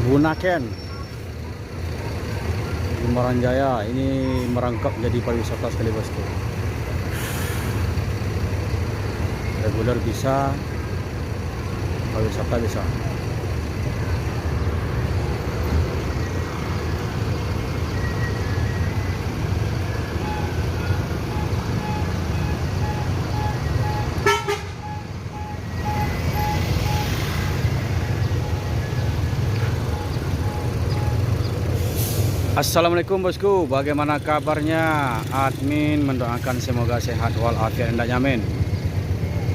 Bunaken Jimbaran Jaya ini merangkap jadi pariwisata sekali bosku. Reguler bisa, pariwisata bisa. Assalamualaikum bosku, bagaimana kabarnya? Admin mendoakan semoga sehat walafiat dan nyaman.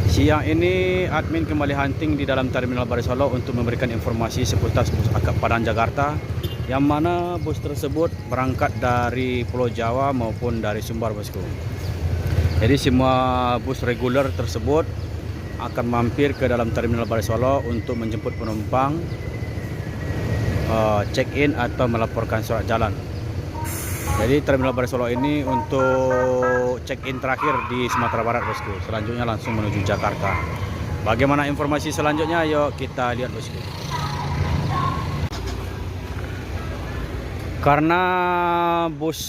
Siang ini admin kembali hunting di dalam Terminal Baru Solo untuk memberikan informasi seputar bus akap Padang Jakarta, yang mana bus tersebut berangkat dari Pulau Jawa maupun dari Sumbar bosku. Jadi semua bus reguler tersebut akan mampir ke dalam Terminal Baru Solo untuk menjemput penumpang, check-in atau melaporkan surat jalan. Jadi Terminal Baru Solo ini untuk check-in terakhir di Sumatera Barat bosku. Selanjutnya langsung menuju Jakarta. Bagaimana informasi selanjutnya? Yuk kita lihat bosku. Karena bus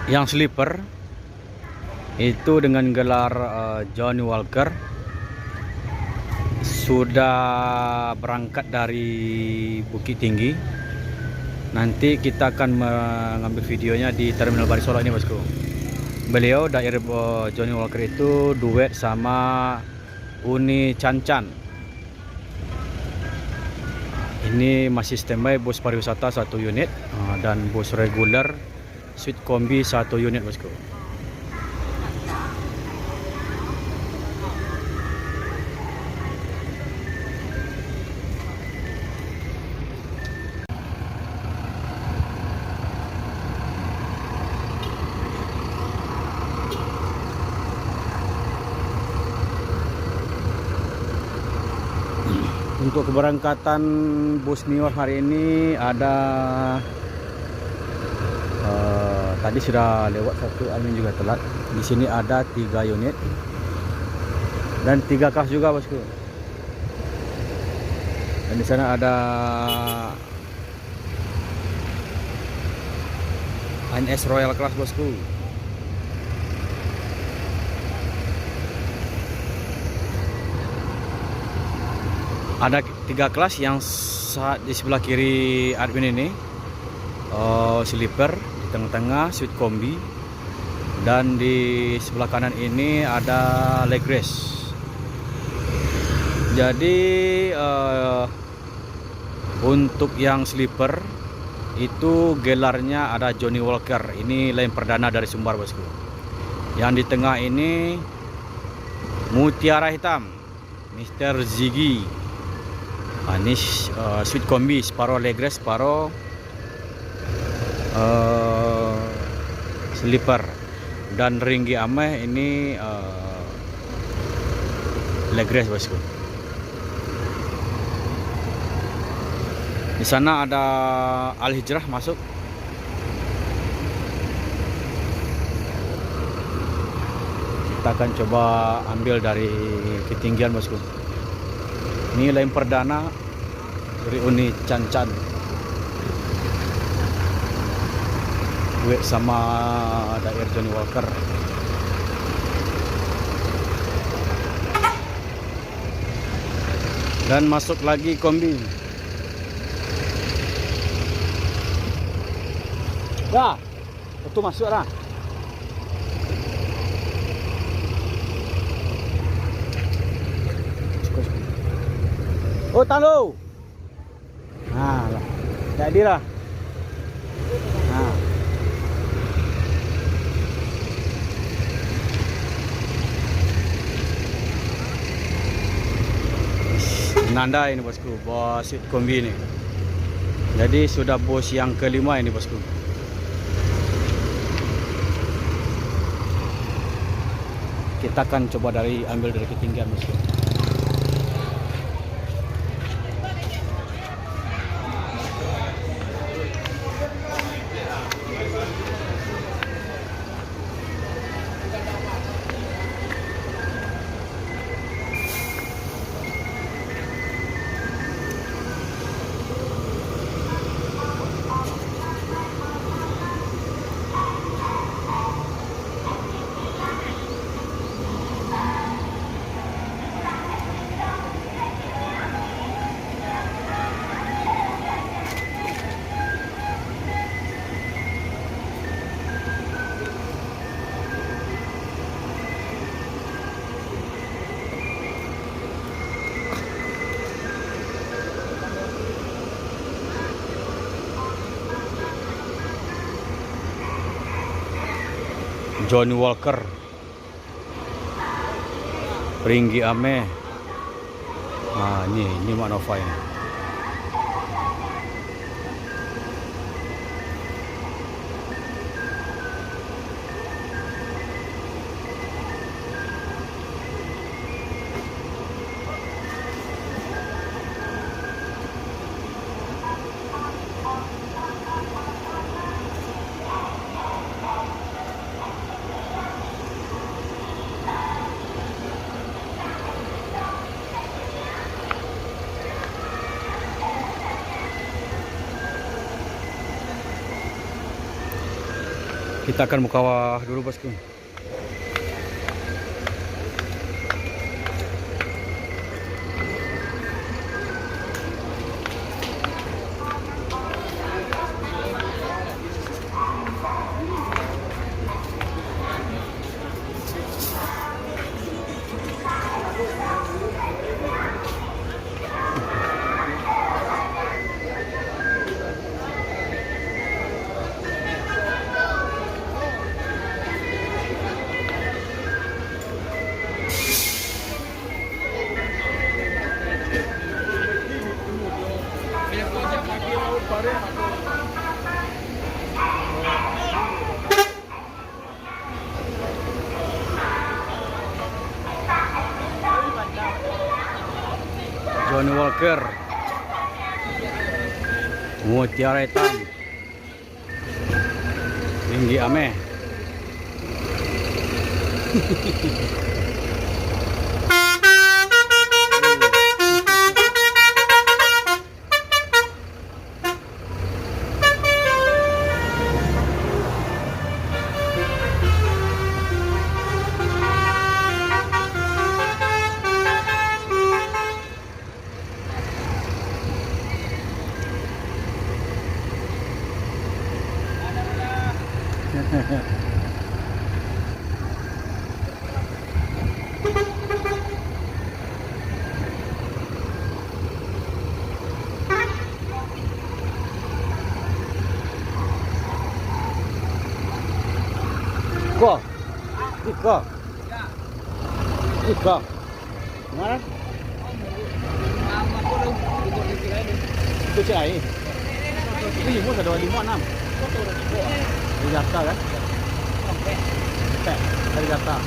yang sleeper itu dengan gelar Johnny Walker sudah berangkat dari Bukit Tinggi. Nanti kita akan mengambil videonya di Terminal Baru Solo ini bosku. Beliau dari Johnny Walker itu duet sama Uni Cancan. Ini masih standby bus pariwisata 1 unit dan bus reguler suite kombi 1 unit bosku. Untuk keberangkatan bus Nior hari ini ada tadi sudah lewat satu, admin juga telat. Di sini ada 3 unit dan 3 kelas juga bosku. Dan di sana ada NS Royal Class bosku. Ada 3 kelas yang di sebelah kiri admin ini sleeper, di tengah-tengah suite kombi, dan di sebelah kanan ini ada leg race. Jadi untuk yang sleeper itu gelarnya ada Johnny Walker. Ini lane perdana dari Sumbar bosku. Yang di tengah ini Mutiara Hitam, Mr. Ziggy. Ini suite kombi, separuh leg race, separuh sleeper. Dan Ringgi Ameh ini leg race bosku. Di sana ada Al Hijrah masuk. Kita akan coba ambil dari ketinggian bosku. Ini lane perdana dari Uni Cancan, duet sama daerah Johnny Walker. Dan masuk lagi kombi. Ya, itu masuk lah. Oh, tahu. Nah, lah. Jadi lah. Nah. Nanda ini bosku, bos kombi ini. Jadi sudah bos yang kelima ini bosku. Kita akan coba ambil dari ketinggian bosku. Johnny Walker, Ringgi Ame. Nah, ini Manova ini. Kita akan buka dulu bosku. Johnny Walker, Mutiara Hitam, Ringgi Ame. Kok? Ika. Ika. Mana? Itu cai. Ini jumlah 256. Dari Jakarta kan? Dari Jakarta.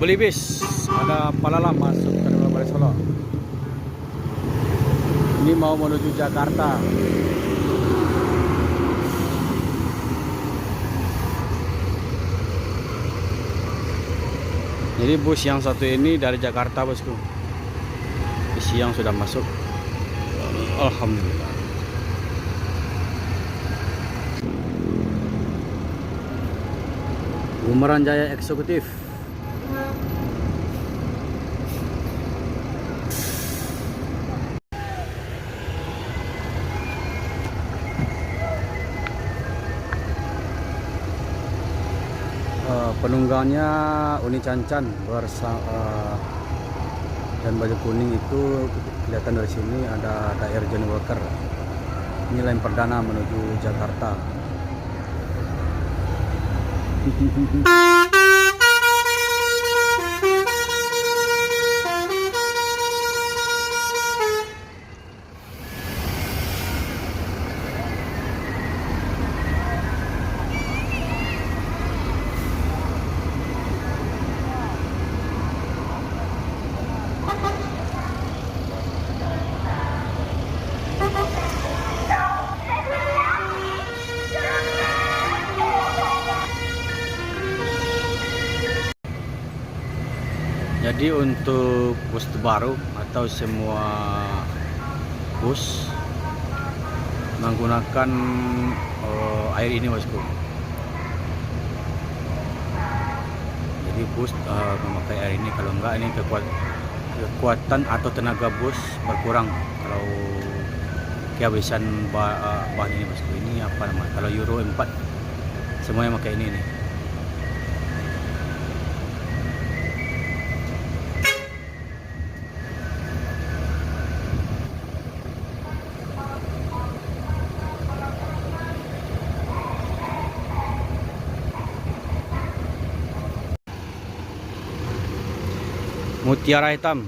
beli bis, ada Palalam masuk Terminal Baru Solo. Ini mau menuju Jakarta. Jadi bus yang satu ini dari Jakarta, bosku. Siang sudah masuk. Alhamdulillah. Bumeran Jaya Eksekutif. Penunggangnya Uni Cancan bersama dan baju kuning itu kelihatan dari sini ada daerah Johnny Walker. Ini lem perdana menuju Jakarta. Jadi untuk bus terbaru atau semua bus menggunakan air ini, bosku. Jadi bus memakai air ini, kalau enggak ini kekuatan atau tenaga bus berkurang kalau kehabisan bahan ini, bosku. Ini apa namanya? Kalau Euro 4 semuanya pakai ini nih. Mutiara Hitam.